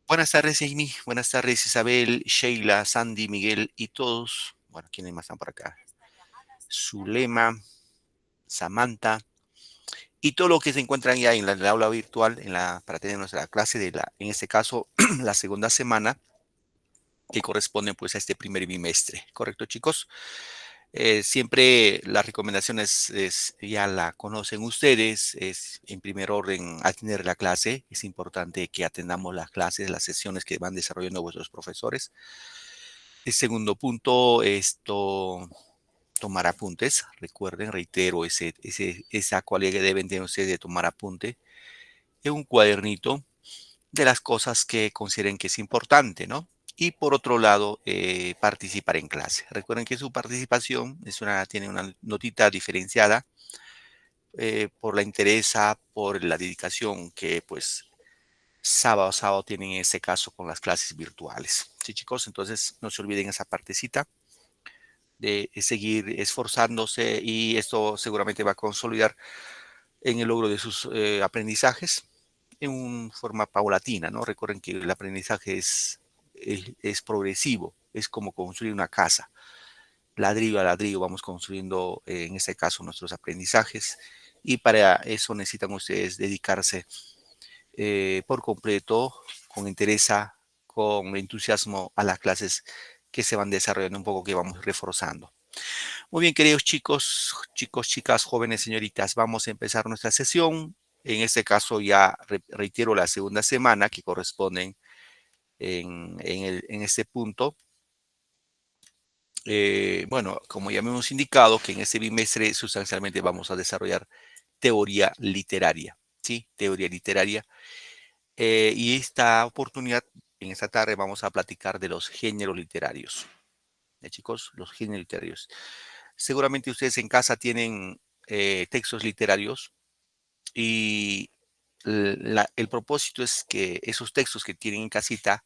Buenas tardes, Amy. Buenas tardes, Isabel, Sheila, Sandy, Miguel y todos. Bueno, ¿quiénes más están por acá? Zulema, Samantha y todo lo que se encuentran ya en la aula virtual para tener nuestra clase en este caso, la segunda semana que corresponde pues a este primer bimestre. ¿Correcto, chicos? Siempre las recomendaciones ya la conocen ustedes, es en primer orden atender la clase, es importante que atendamos las clases, las sesiones que van desarrollando vuestros profesores. El segundo punto, tomar apuntes. Recuerden, reitero, esa cualidad que deben tener ustedes de tomar apunte en un cuadernito de las cosas que consideren que es importante, ¿no? Y por otro lado, participar en clase. Recuerden que su participación tiene una notita diferenciada por la interesa, por la dedicación que pues sábado a sábado tienen en ese caso con las clases virtuales. Sí, chicos, entonces no se olviden esa partecita de seguir esforzándose y esto seguramente va a consolidar en el logro de sus aprendizajes en una forma paulatina, ¿no? Recuerden que el aprendizaje es progresivo, es como construir una casa. Ladrillo a ladrillo vamos construyendo, en este caso, nuestros aprendizajes y para eso necesitan ustedes dedicarse por completo, con interés, con entusiasmo a las clases que se van desarrollando un poco, que vamos reforzando. Muy bien, queridos chicos, chicos, chicas, jóvenes, señoritas, vamos a empezar nuestra sesión. En este caso ya reitero la segunda semana que corresponden en este punto. Bueno, como ya hemos indicado, que en este bimestre sustancialmente vamos a desarrollar teoría literaria, ¿sí? Teoría literaria. Y esta oportunidad, en esta tarde, vamos a platicar de los géneros literarios. Chicos, los géneros literarios. Seguramente ustedes en casa tienen textos literarios y el propósito es que esos textos que tienen en casita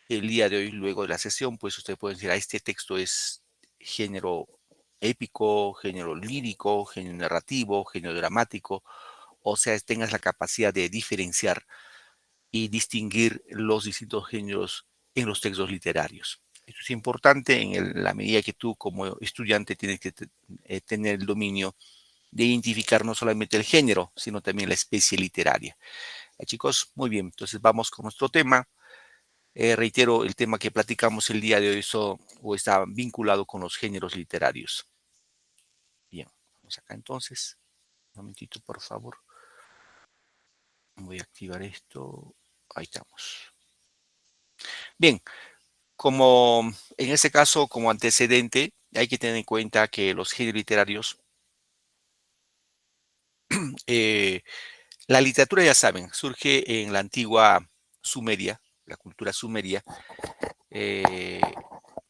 el día de hoy, luego de la sesión, pues ustedes pueden decir, este texto es género épico, género lírico, género narrativo, género dramático, o sea, tengas la capacidad de diferenciar y distinguir los distintos géneros en los textos literarios. Esto es importante la medida que tú como estudiante tienes que tener el dominio de identificar no solamente el género, sino también la especie literaria. Chicos, muy bien, entonces vamos con nuestro tema. Reitero, el tema que platicamos el día de hoy está vinculado con los géneros literarios. Bien, vamos acá entonces. Un momentito, por favor. Voy a activar esto. Ahí estamos. Bien, como en este caso, como antecedente, hay que tener en cuenta que los géneros literarios, eh, la literatura, ya saben, surge en la antigua Sumeria, la cultura sumeria, eh,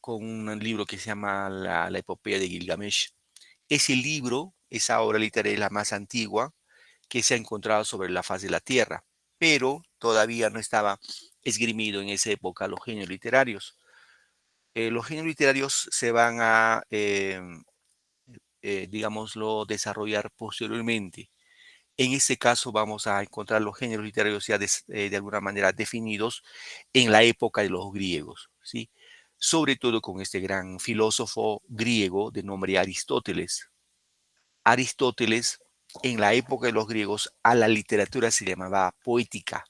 con un libro que se llama la Epopeya de Gilgamesh. Ese libro, esa obra literaria es la más antigua que se ha encontrado sobre la faz de la Tierra, pero todavía no estaba esgrimido en esa época los géneros literarios. Los géneros literarios se van a, digámoslo, desarrollar posteriormente. En este caso vamos a encontrar los géneros literarios ya de alguna manera definidos en la época de los griegos, ¿sí? Sobre todo con este gran filósofo griego de nombre Aristóteles. Aristóteles, en la época de los griegos, a la literatura se llamaba poética,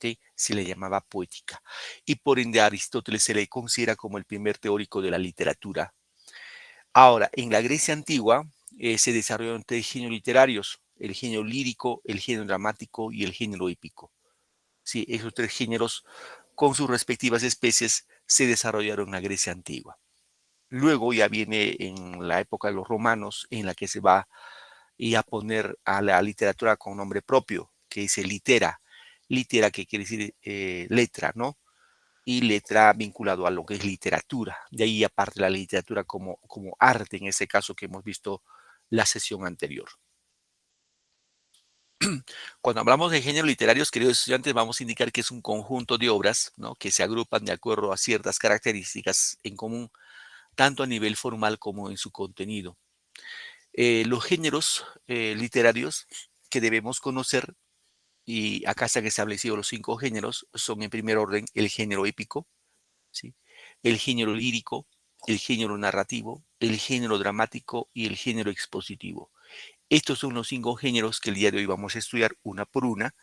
¿sí? Se le llamaba poética. Y por ende a Aristóteles se le considera como el primer teórico de la literatura. Ahora, en la Grecia antigua se desarrollaron tres géneros literarios: el género lírico, el género dramático y el género épico. Sí, esos tres géneros, con sus respectivas especies, se desarrollaron en la Grecia antigua. Luego ya viene en la época de los romanos, en la que se va a poner a la literatura con nombre propio, que dice litera. Litera, que quiere decir letra, ¿no? Y letra vinculado a lo que es literatura. De ahí aparte la literatura como arte, en ese caso que hemos visto la sesión anterior. Cuando hablamos de géneros literarios, queridos estudiantes, vamos a indicar que es un conjunto de obras, ¿no?, que se agrupan de acuerdo a ciertas características en común, tanto a nivel formal como en su contenido. Los géneros literarios que debemos conocer y acá están establecidos los 5 géneros, son en primer orden el género épico, ¿sí? El género lírico, el género narrativo, el género dramático y el género expositivo. Estos son los 5 géneros que el día de hoy vamos a estudiar una por una.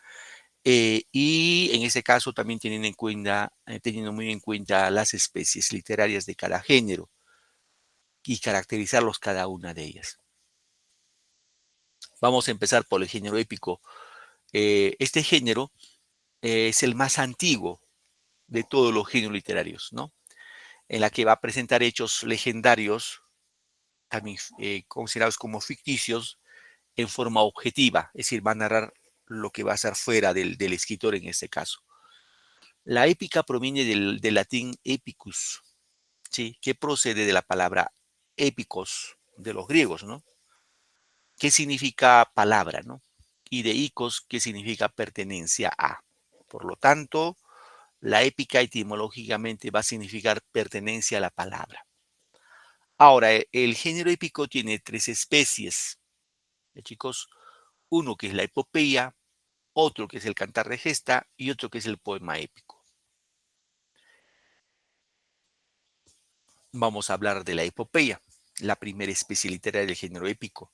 Y en ese caso también teniendo muy en cuenta las especies literarias de cada género y caracterizarlos cada una de ellas. Vamos a empezar por el género épico. Este género es el más antiguo de todos los géneros literarios, ¿no? En la que va a presentar hechos legendarios, también considerados como ficticios, en forma objetiva, es decir, va a narrar lo que va a ser fuera del escritor en este caso. La épica proviene del latín epicus, ¿sí? Que procede de la palabra épicos de los griegos, ¿no? Que significa palabra, ¿no? Y de icos, que significa pertenencia a. Por lo tanto, la épica etimológicamente va a significar pertenencia a la palabra. Ahora, el género épico tiene 3 especies, chicos. Uno que es la epopeya, otro que es el cantar de gesta y otro que es el poema épico. Vamos a hablar de la epopeya, la primera especie literaria del género épico.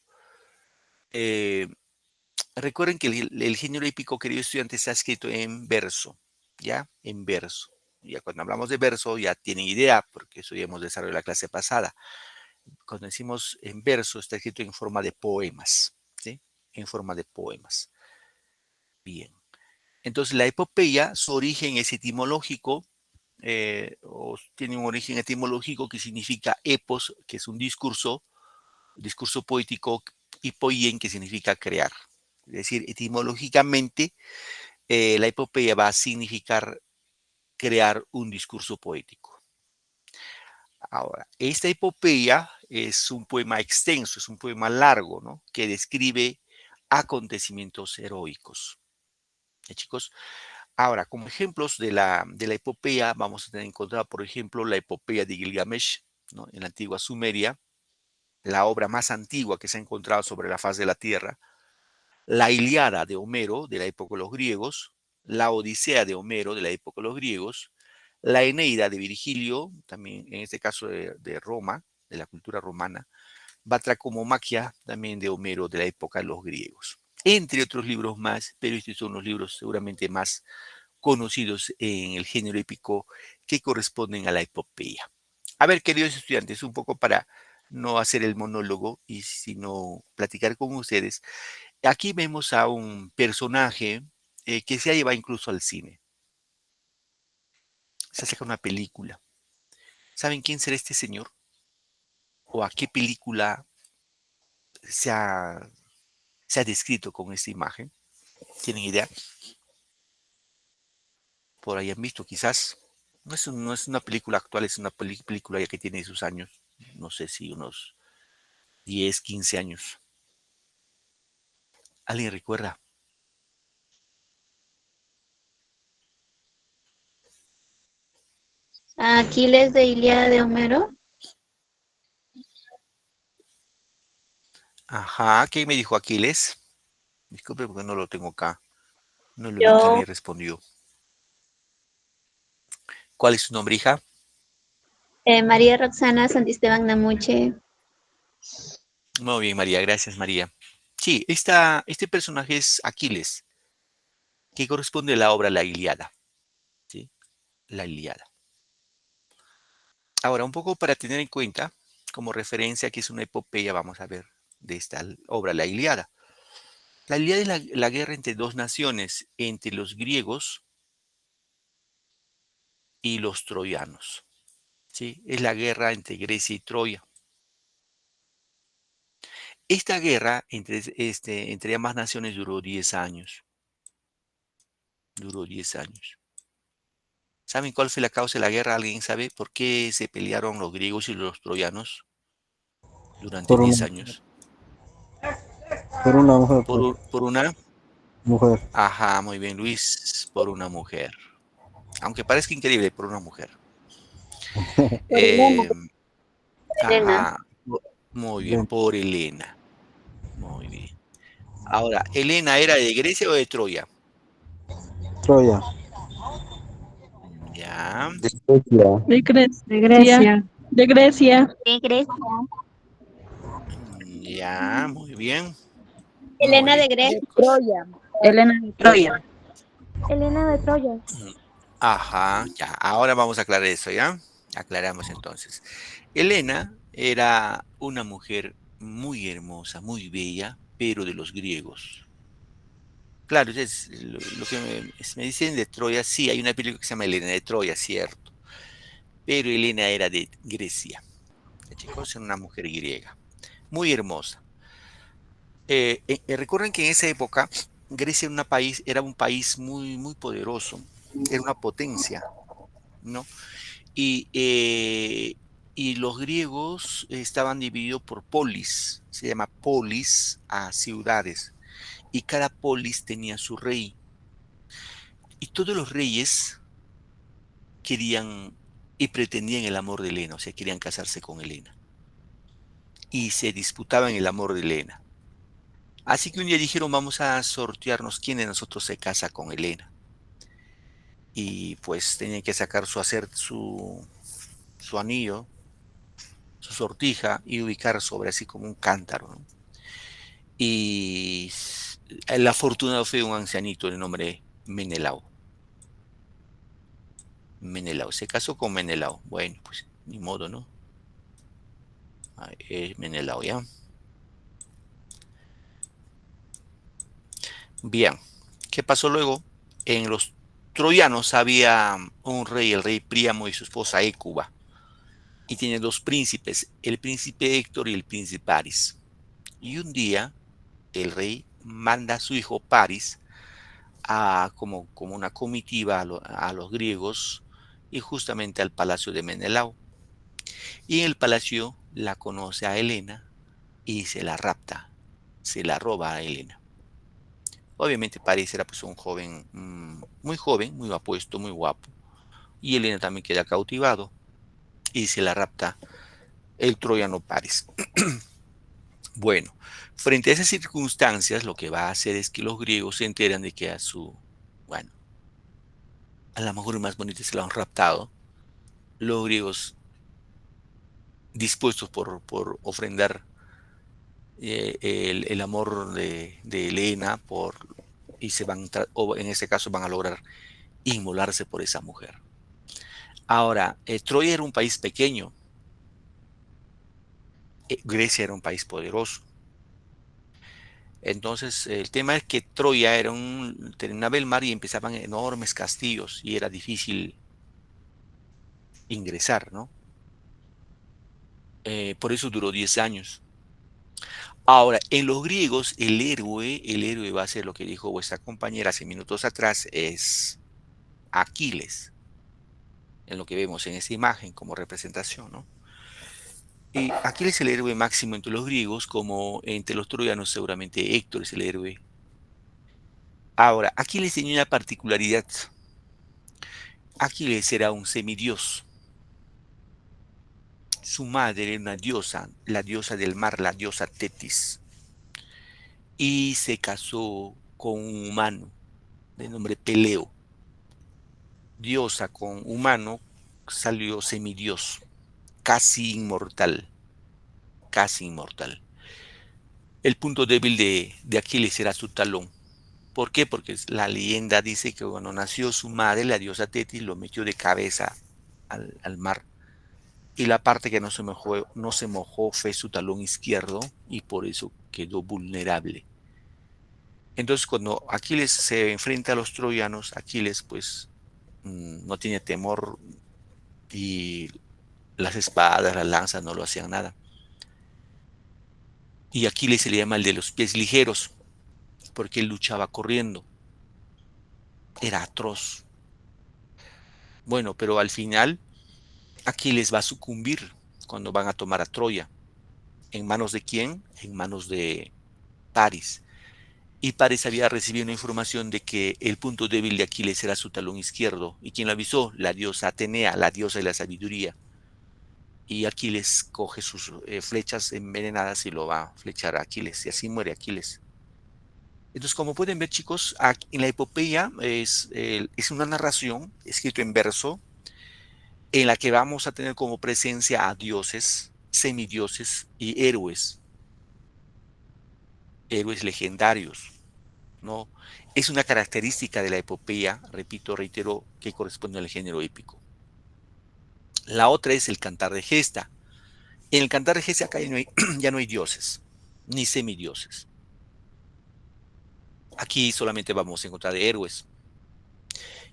Recuerden que el género épico, queridos estudiantes, está escrito en verso, ¿ya? En verso. Ya cuando hablamos de verso ya tienen idea, porque eso ya hemos desarrollado en la clase pasada. Cuando decimos en verso, está escrito en forma de poemas, ¿sí? En forma de poemas. Bien. Entonces, la epopeya, su origen es etimológico, o tiene un origen etimológico que significa epos, que es un discurso poético, y poien, que significa crear. Es decir, etimológicamente, la epopeya va a significar crear un discurso poético. Ahora, esta epopeya es un poema extenso, es un poema largo, ¿no? Que describe acontecimientos heroicos. Chicos, ahora, como ejemplos de la epopeya, vamos a tener encontrar, por ejemplo, la epopeya de Gilgamesh, ¿no? En la antigua Sumeria, la obra más antigua que se ha encontrado sobre la faz de la Tierra, la Ilíada de Homero, de la época de los griegos, la Odisea de Homero, de la época de los griegos, la Eneida de Virgilio, también en este caso de Roma, de la cultura romana, Batracomomaquia, también de Homero, de la época de los griegos, entre otros libros más, pero estos son los libros seguramente más conocidos en el género épico que corresponden a la epopeya. A ver, queridos estudiantes, un poco para no hacer el monólogo y sino platicar con ustedes. Aquí vemos a un personaje que se ha llevado incluso al cine. Se saca una película. ¿Saben quién será este señor? ¿O a qué película se ha, se ha descrito con esta imagen? ¿Tienen idea? Por ahí han visto quizás. No es una película actual, es una película ya que tiene sus años. No sé si unos 10, 15 años. ¿Alguien recuerda? Aquiles de Ilíada de Homero. Ajá, ¿qué me dijo Aquiles? Disculpe porque no lo tengo acá. No lo vi quién Yo, le respondió. ¿Cuál es su nombre, hija? María Roxana Santisteban Namuche. Muy bien, María. Gracias, María. Sí, este personaje es Aquiles, que corresponde a la obra La Ilíada. ¿Sí? La Ilíada. Ahora, un poco para tener en cuenta, como referencia, que es una epopeya, vamos a ver, de esta obra, La Ilíada. La Ilíada es la guerra entre dos naciones, entre los griegos y los troyanos. ¿Sí? Es la guerra entre Grecia y Troya. Esta guerra entre ambas naciones duró 10 años. Duró 10 años. ¿Saben cuál fue la causa de la guerra? ¿Alguien sabe por qué se pelearon los griegos y los troyanos durante Por una, 10 años? por una mujer, pues, Por una... mujer. Ajá, muy bien, Luis, por una mujer. Aunque parezca increíble, por una mujer. Por Elena, Eh, Elena. ajá, muy bien, Ven, por Helena. Muy bien. Ahora, ¿Helena era de Grecia o de Troya? Troya. Ya. De Grecia. De Grecia. De Grecia. De Grecia. De Grecia. Ya, muy bien. Helena Muy de bien, Grecia. chicos. Helena de Troya. Helena de Troya. Ajá, ya. Ahora vamos a aclarar eso, ¿ya? Aclaramos entonces. Helena era una mujer muy hermosa, muy bella, pero de los griegos. Claro, lo que me dicen de Troya, sí, hay una película que se llama Helena de Troya, cierto. Pero Helena era de Grecia. La chicos, era una mujer griega, muy hermosa. Recuerden que en esa época Grecia era un país muy, muy poderoso, era una potencia, ¿no? Y, eh, y los griegos estaban divididos por polis, se llama polis a ciudades, y cada polis tenía su rey. Y todos los reyes querían y pretendían el amor de Helena, o sea, querían casarse con Helena. Y se disputaban el amor de Helena. Así que un día dijeron, vamos a sortearnos quién de nosotros se casa con Helena. Y pues tenían que sacar su anillo, su sortija y ubicar sobre así como un cántaro, ¿no? Y el afortunado fue un ancianito de nombre Menelao. Menelao, se casó con Menelao. Bueno, pues ni modo, ¿no? Menelao, ¿ya? Bien, ¿qué pasó luego? En los troyanos había un rey, el rey Príamo y su esposa Écuba. Y tiene dos príncipes, el príncipe Héctor y el príncipe Paris. Y un día el rey manda a su hijo Paris como una comitiva a los griegos y justamente al palacio de Menelao. Y en el palacio la conoce a Helena y se la rapta, se la roba a Helena. Obviamente Paris era pues un joven, muy apuesto, muy guapo. Y Helena también queda cautivado y se la rapta el troyano Paris. Bueno, frente a esas circunstancias, lo que va a hacer es que los griegos se enteran de que bueno, a la mujer más bonita se la han raptado. Los griegos dispuestos por ofrendar el amor de Helena y o en este caso van a lograr inmolarse por esa mujer. Ahora, Troya era un país pequeño, Grecia era un país poderoso. Entonces, el tema es que Troya terminaba el mar y empezaban enormes castillos y era difícil ingresar, ¿no? Por eso duró 10 años. Ahora, en los griegos, el héroe va a ser lo que dijo vuestra compañera hace minutos atrás, es Aquiles, en lo que vemos en esta imagen como representación, ¿no? Y Aquiles es el héroe máximo entre los griegos, como entre los troyanos seguramente Héctor es el héroe. Ahora, Aquiles tenía una particularidad. Aquiles era un semidios. Su madre era una diosa, la diosa del mar, la diosa Tetis. Y se casó con un humano de nombre Peleo. Diosa con humano salió semidios, casi inmortal, casi inmortal. El punto débil de Aquiles era su talón. ¿Por qué? Porque la leyenda dice que cuando nació su madre, la diosa Tetis, lo metió de cabeza al mar. Y la parte que no se mojó fue su talón izquierdo y por eso quedó vulnerable. Entonces, cuando Aquiles se enfrenta a los troyanos, Aquiles pues no tiene temor y las espadas, las lanzas no lo hacían nada. Y Aquiles se le llama el de los pies ligeros, porque él luchaba corriendo. Era atroz. Bueno, pero al final Aquiles va a sucumbir cuando van a tomar a Troya. ¿En manos de quién? En manos de Paris. Y Paris había recibido una información de que el punto débil de Aquiles era su talón izquierdo. ¿Y quién lo avisó? La diosa Atenea, la diosa de la sabiduría. Y Aquiles coge sus flechas envenenadas y lo va a flechar a Aquiles. Y así muere Aquiles. Entonces, como pueden ver, chicos, en la epopeya es una narración escrita en verso en la que vamos a tener como presencia a dioses, semidioses y héroes legendarios, ¿no? Es una característica de la epopeya, repito, reitero, que corresponde al género épico. La otra es el cantar de gesta. En el cantar de gesta acá ya no hay dioses, ni semidioses. Aquí solamente vamos a encontrar héroes.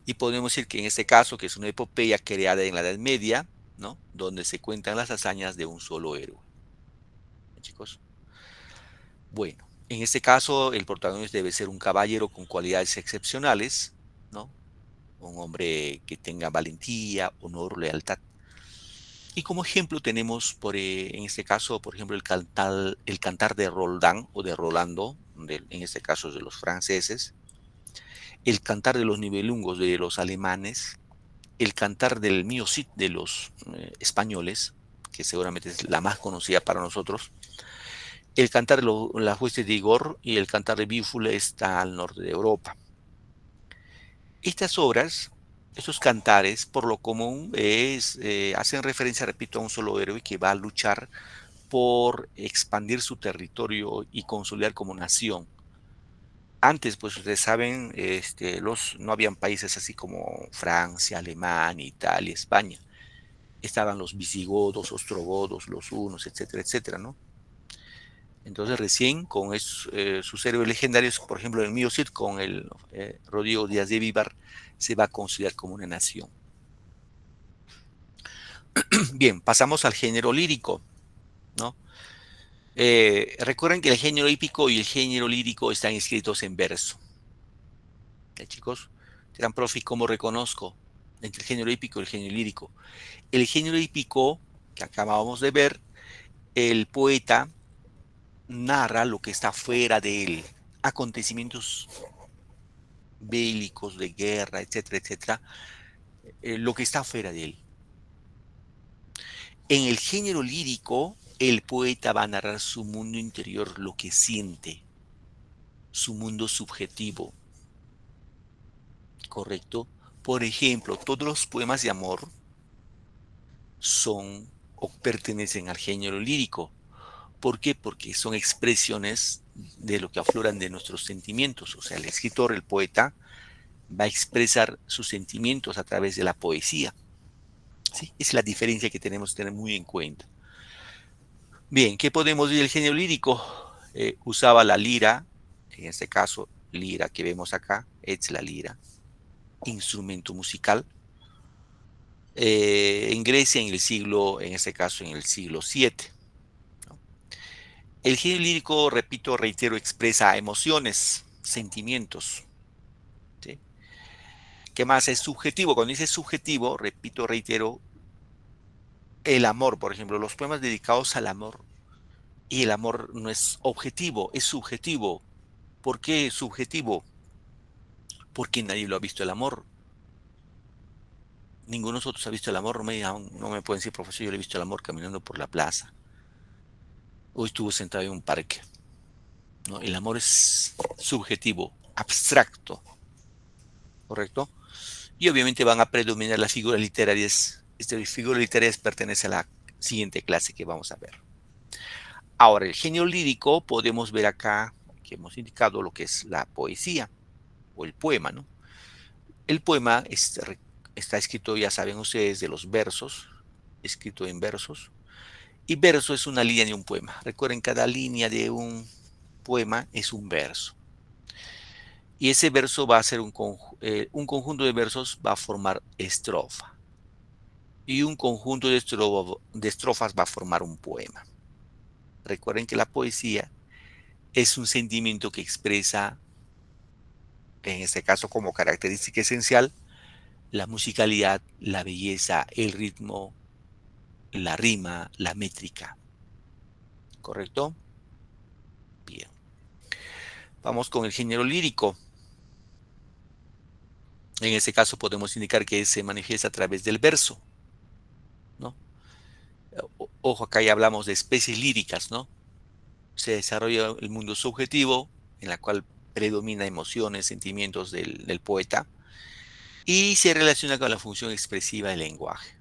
Y podemos decir que en este caso, que es una epopeya creada en la Edad Media, ¿no? Donde se cuentan las hazañas de un solo héroe. ¿Bien, chicos? Bueno, en este caso el protagonista debe ser un caballero con cualidades excepcionales, ¿no? Un hombre que tenga valentía, honor, lealtad. Y como ejemplo tenemos, en este caso, por ejemplo, el cantar de Roldán o de Rolando, en este caso de los franceses, el cantar de los nibelungos de los alemanes, el cantar del Mío Cid de los españoles, que seguramente es la más conocida para nosotros, el cantar de las huestes de Igor y el cantar de Bífula está al norte de Europa. Estas obras, estos cantares, por lo común, hacen referencia, repito, a un solo héroe que va a luchar por expandir su territorio y consolidar como nación. Antes, pues ustedes saben, no habían países así como Francia, Alemania, Italia, España. Estaban los visigodos, ostrogodos, los hunos, etcétera, etcétera, ¿no? Entonces recién con sus héroes legendarios, por ejemplo el Mío Cid con el Rodrigo Díaz de Vivar, se va a considerar como una nación. Bien, pasamos al género lírico, ¿no? Recuerden que el género hípico y el género lírico están escritos en verso. Chicos, dirán, profe, ¿cómo reconozco entre el género hípico y el género lírico? El género hípico, que acabamos de ver, el poeta narra lo que está fuera de él, acontecimientos bélicos, de guerra, etcétera, etcétera, lo que está fuera de él. En el género lírico, el poeta va a narrar su mundo interior, lo que siente, su mundo subjetivo, ¿correcto? Por ejemplo, todos los poemas de amor son o pertenecen al género lírico. ¿Por qué? Porque son expresiones de lo que afloran de nuestros sentimientos. O sea, el escritor, el poeta, va a expresar sus sentimientos a través de la poesía. ¿Sí? Es la diferencia que tenemos que tener muy en cuenta. Bien, ¿qué podemos decir del género lírico? Usaba la lira, en este caso, lira que vemos acá, es la lira, instrumento musical. En Grecia, en este caso, en el siglo VII. ¿No? El género lírico, repito, reitero, expresa emociones, sentimientos. ¿Sí? ¿Qué más es subjetivo? Cuando dice subjetivo, repito, reitero, el amor, por ejemplo, los poemas dedicados al amor, y el amor no es objetivo, es subjetivo. ¿Por qué es subjetivo? Porque nadie lo ha visto el amor. Ninguno de nosotros ha visto el amor. No me pueden decir, profesor, yo le he visto el amor caminando por la plaza. Hoy estuvo sentado en un parque. ¿No? El amor es subjetivo, abstracto, ¿correcto? Y obviamente van a predominar las figuras literarias. Estas figuras literarias pertenecen a la siguiente clase que vamos a ver. Ahora, el género lírico, podemos ver acá que hemos indicado lo que es la poesía o el poema, ¿no? El poema está escrito, ya saben ustedes, de los versos, escrito en versos, y verso es una línea de un poema. Recuerden, cada línea de un poema es un verso. Y ese verso va a ser un conjunto de versos, va a formar estrofa. Y un conjunto de estrofas va a formar un poema. Recuerden que la poesía es un sentimiento que expresa, en este caso como característica esencial, la musicalidad, la belleza, el ritmo, la rima, la métrica. ¿Correcto? Bien. Vamos con el género lírico. En este caso podemos indicar que se manifiesta a través del verso, ¿no? Ojo, acá ya hablamos de especies líricas, ¿no? Se desarrolla el mundo subjetivo, en la cual predomina emociones, sentimientos del poeta, y se relaciona con la función expresiva del lenguaje.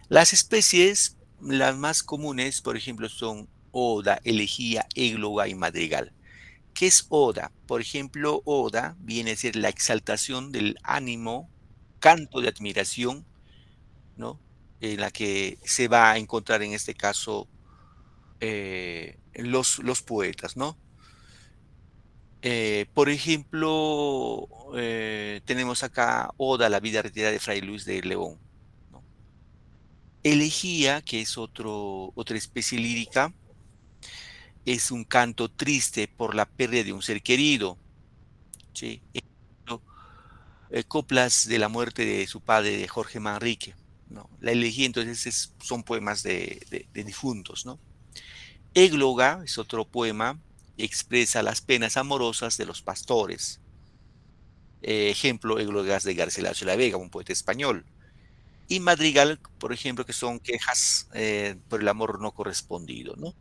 Las especies, las más comunes, por ejemplo, son oda, elegía, égloga y madrigal. ¿Qué es oda? Por ejemplo, oda viene a ser la exaltación del ánimo, canto de admiración, ¿no? En la que se va a encontrar en este caso los poetas, ¿no? Por ejemplo, tenemos acá Oda a la vida retirada de Fray Luis de León, ¿no? Elegía, que es otra especie lírica, es un canto triste por la pérdida de un ser querido, ¿sí? Ejemplo, coplas de la muerte de su padre, de Jorge Manrique, ¿no? La elegía, entonces, son poemas de difuntos, ¿no? Égloga es otro poema, expresa las penas amorosas de los pastores. Ejemplo, Églogas de Garcilaso de la Vega, un poeta español. Y Madrigal, por ejemplo, que son quejas por el amor no correspondido, ¿no?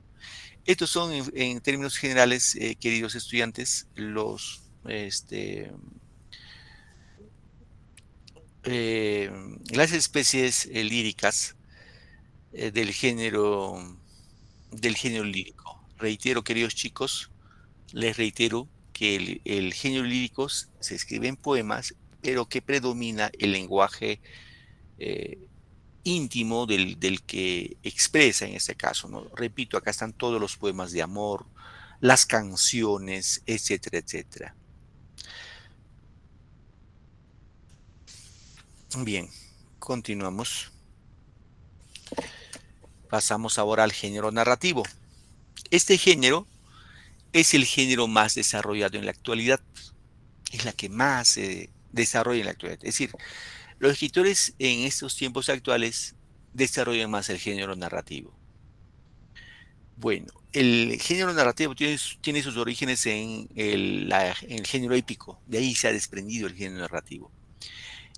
Estos son, en términos generales, queridos estudiantes, eh, las especies líricas eh, del género, del género lírico. Reitero, queridos chicos, les reitero que el género lírico se escribe en poemas, pero que predomina el lenguaje eh, íntimo del que expresa en este caso, ¿no? Repito, acá están todos los poemas de amor, las canciones, etcétera, etcétera. Bien, continuamos. Pasamos ahora al género narrativo. Este género es el género más desarrollado en la actualidad. Es la que más se desarrolla en la actualidad. Es decir, los escritores en estos tiempos actuales desarrollan más el género narrativo. Bueno, el género narrativo tiene sus orígenes en en el género épico. De ahí se ha desprendido el género narrativo.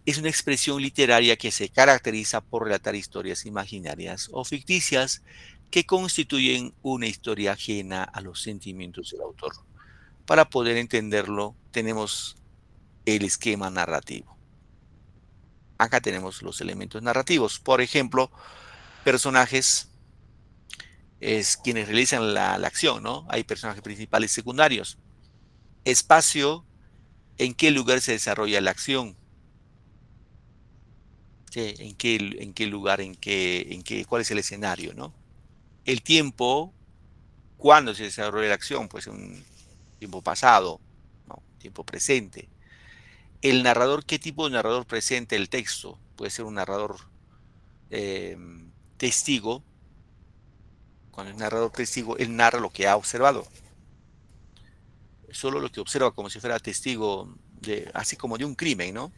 Es una expresión literaria que se caracteriza por relatar historias imaginarias o ficticias que constituyen una historia ajena a los sentimientos del autor. Para poder entenderlo, tenemos el esquema narrativo. Acá tenemos los elementos narrativos. Por ejemplo, personajes es quienes realizan la acción, ¿no? Hay personajes principales y secundarios. Espacio, en qué lugar se desarrolla la acción. ¿Sí? En qué lugar, cuál es el escenario, ¿no? El tiempo, cuándo se desarrolla la acción, pues un tiempo pasado, ¿no? Tiempo presente. El narrador, ¿qué tipo de narrador presenta el texto? Puede ser un narrador eh, testigo. Cuando el narrador testigo, él narra lo que ha observado. Solo lo que observa como si fuera testigo, así como de un crimen, ¿no?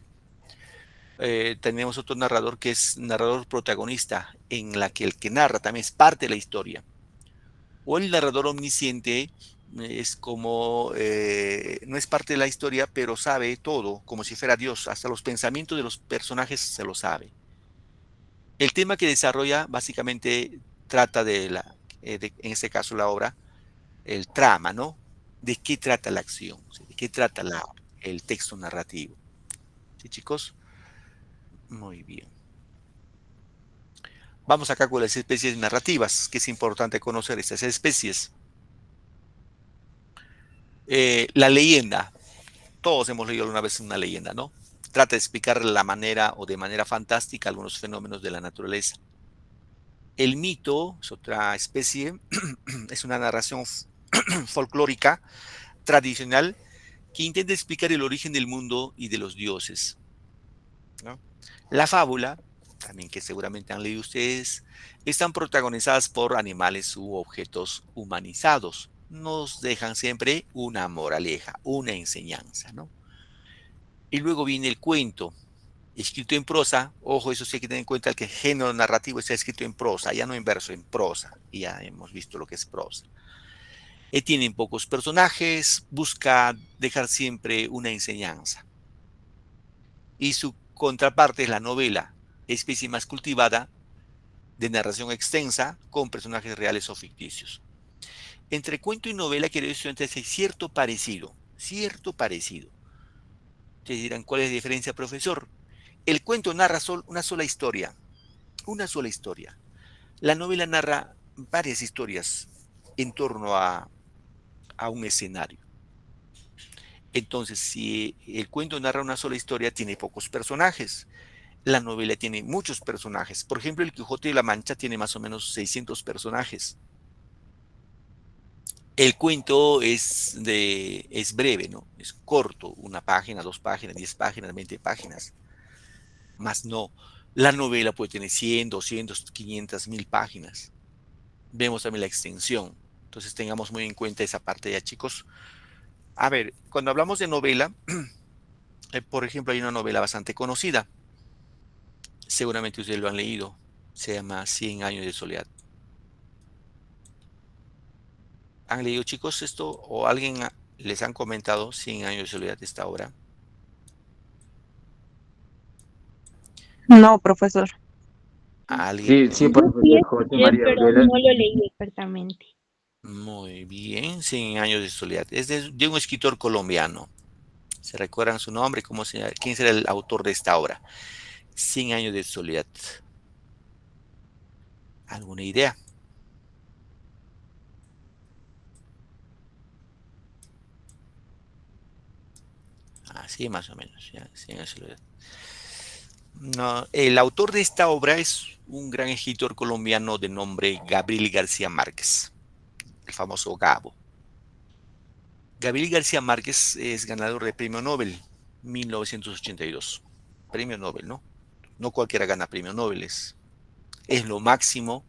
Tenemos otro narrador que es narrador protagonista, en la que el que narra también es parte de la historia. O el narrador omnisciente es como, no es parte de la historia, pero sabe todo, como si fuera Dios, hasta los pensamientos de los personajes se lo sabe. El tema que desarrolla básicamente trata en este caso la obra, el trama, ¿no? ¿De qué trata la acción? ¿Sí? ¿De qué trata el texto narrativo? ¿Sí, chicos? Muy bien. Vamos acá con las especies narrativas, que es importante conocer estas especies. La leyenda. Todos hemos leído alguna vez una leyenda, ¿no? Trata de explicar la manera o de manera fantástica algunos fenómenos de la naturaleza. El mito es otra especie, es una narración folclórica tradicional que intenta explicar el origen del mundo y de los dioses, ¿no? La fábula, también que seguramente han leído ustedes, están protagonizadas por animales u objetos humanizados. Nos dejan siempre una moraleja, una enseñanza, ¿no? Y luego viene el cuento, escrito en prosa. Ojo, eso sí hay que tener en cuenta que el género narrativo está escrito en prosa, ya no en verso, en prosa. Y ya hemos visto lo que es prosa. Tienen pocos personajes, busca dejar siempre una enseñanza. Y su contraparte es la novela, especie más cultivada, de narración extensa, con personajes reales o ficticios. Entre cuento y novela, queridos estudiantes, hay cierto parecido. Cierto parecido. Ustedes dirán, ¿cuál es la diferencia, profesor? El cuento narra una sola historia. Una sola historia. La novela narra varias historias en torno a un escenario. Entonces, si el cuento narra una sola historia, tiene pocos personajes. La novela tiene muchos personajes. Por ejemplo, El Quijote de la Mancha tiene más o menos 600 personajes. El cuento es breve, ¿no? Es corto, una página, 2 páginas, 10 páginas, 20 páginas. Más no, la novela puede tener 100, 200, 500, 1000 páginas. Vemos también la extensión. Entonces tengamos muy en cuenta esa parte ya, chicos. A ver, cuando hablamos de novela, por ejemplo, hay una novela bastante conocida. Seguramente ustedes lo han leído. Se llama 100 años de soledad. ¿Han leído, chicos, esto? ¿O alguien les han comentado 100 años de soledad de esta obra? No, profesor. ¿Alguien? Sí, Yo profesor, sí de José escuché, María pero Vélez. no lo leí expertamente. Muy bien, 100 años de soledad. Es de un escritor colombiano. ¿Se recuerdan su nombre? ¿Quién será el autor de esta obra? 100 años de soledad. ¿Alguna idea? Así más o menos, ya, 100 años de soledad. No, el autor de esta obra es un gran escritor colombiano de nombre Gabriel García Márquez, el famoso Gabo. Gabriel García Márquez es ganador de Premio Nobel 1982. Premio Nobel, ¿no? No cualquiera gana Premio Nobel, es lo máximo,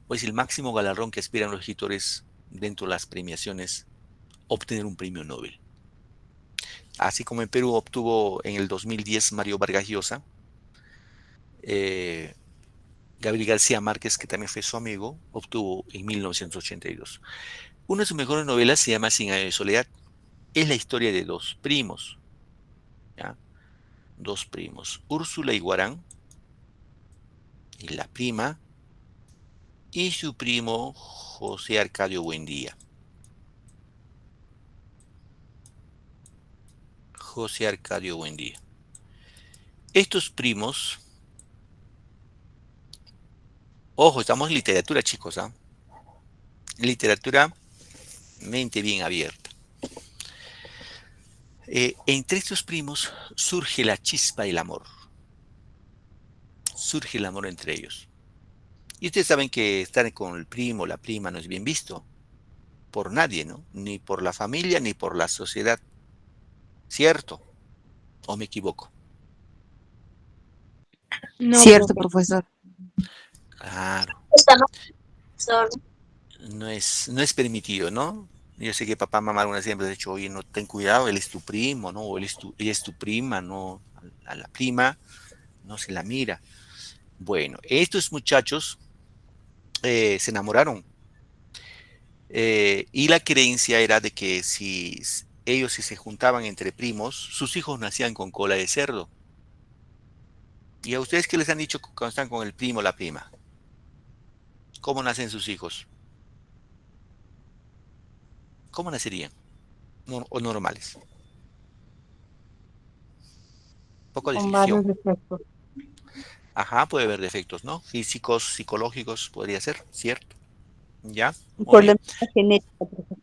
o es el máximo galardón que aspiran los escritores dentro de las premiaciones, obtener un Premio Nobel. Así como en Perú obtuvo en el 2010 Mario Vargas Llosa, eh, Gabriel García Márquez, que también fue su amigo, obtuvo en 1982. Una de sus mejores novelas se llama Cien años de soledad. Es la historia de dos primos, ¿ya? Dos primos, Úrsula y Guarán, y la prima, y su primo José Arcadio Buendía. José Arcadio Buendía. Estos primos, ojo, estamos en literatura, chicos, ¿ah? Literatura, mente bien abierta. Entre estos primos surge la chispa del amor. Surge el amor entre ellos. Y ustedes saben que estar con el primo o la prima no es bien visto por nadie, ¿no? Ni por la familia ni por la sociedad. ¿Cierto? ¿O me equivoco? No, Cierto, profe. profesor. Claro, Está no, profesor. no es permitido, ¿no? Yo sé que papá, mamá algunas siempre han dicho, oye, no, ten cuidado, él es tu primo, ¿no? O ella es tu prima, ¿no? A la prima no se la mira. Bueno, estos muchachos se enamoraron. Y la creencia era de que si se juntaban entre primos, sus hijos nacían con cola de cerdo. ¿Y a ustedes qué les han dicho cuando están con el primo o la prima? ¿Cómo nacen sus hijos? ¿Cómo nacerían? O normales. Poco de Con ficción. varios defectos. Ajá, puede haber defectos, ¿no? Físicos, psicológicos, podría ser, ¿cierto? ¿Ya? Muy bien. Problemas genéticos, profesor.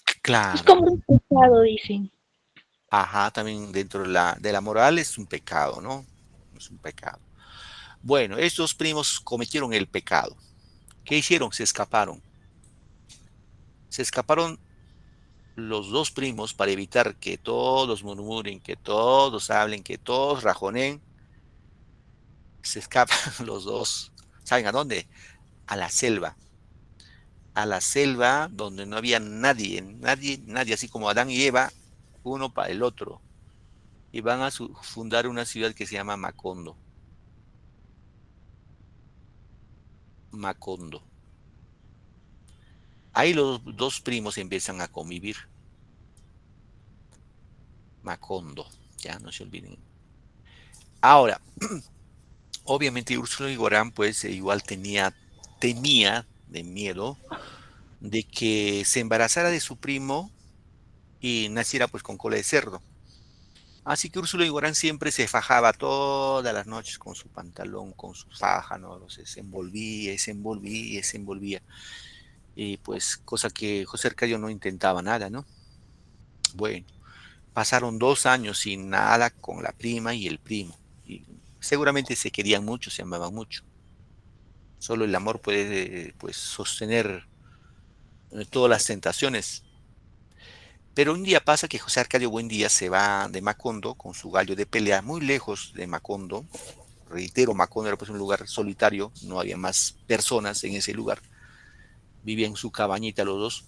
Es Claro. como un pecado, dicen. Ajá, también dentro de la moral es un pecado, ¿no? Es un pecado. Bueno, estos primos cometieron el pecado. ¿Qué hicieron? Se escaparon. Se escaparon los dos primos para evitar que todos murmuren, que todos hablen, que todos rajoneen. Se escapan los dos. ¿Saben a dónde? A la selva. A la selva donde no había nadie, nadie, nadie, así como Adán y Eva, uno para el otro. Y van a fundar una ciudad que se llama Macondo. Macondo. Ahí los dos primos empiezan a convivir. Macondo, ya no se olviden. Ahora, obviamente Úrsula y Guarán, pues igual temía de miedo de que se embarazara de su primo y naciera pues con cola de cerdo. Así que Úrsula Iguarán siempre se fajaba todas las noches con su pantalón, con su faja, ¿no? Se envolvía, se envolvía, se envolvía. Y pues cosa que José Arcadio no intentaba nada, ¿no? Bueno, pasaron 2 años sin nada con la prima y el primo. Y seguramente se querían mucho, se amaban mucho. Solo el amor puede, pues, sostener todas las tentaciones. Pero un día pasa que José Arcadio Buendía se va de Macondo con su gallo de pelea muy lejos de Macondo. Reitero, Macondo era pues un lugar solitario, no había más personas en ese lugar. Vivían en su cabañita los dos.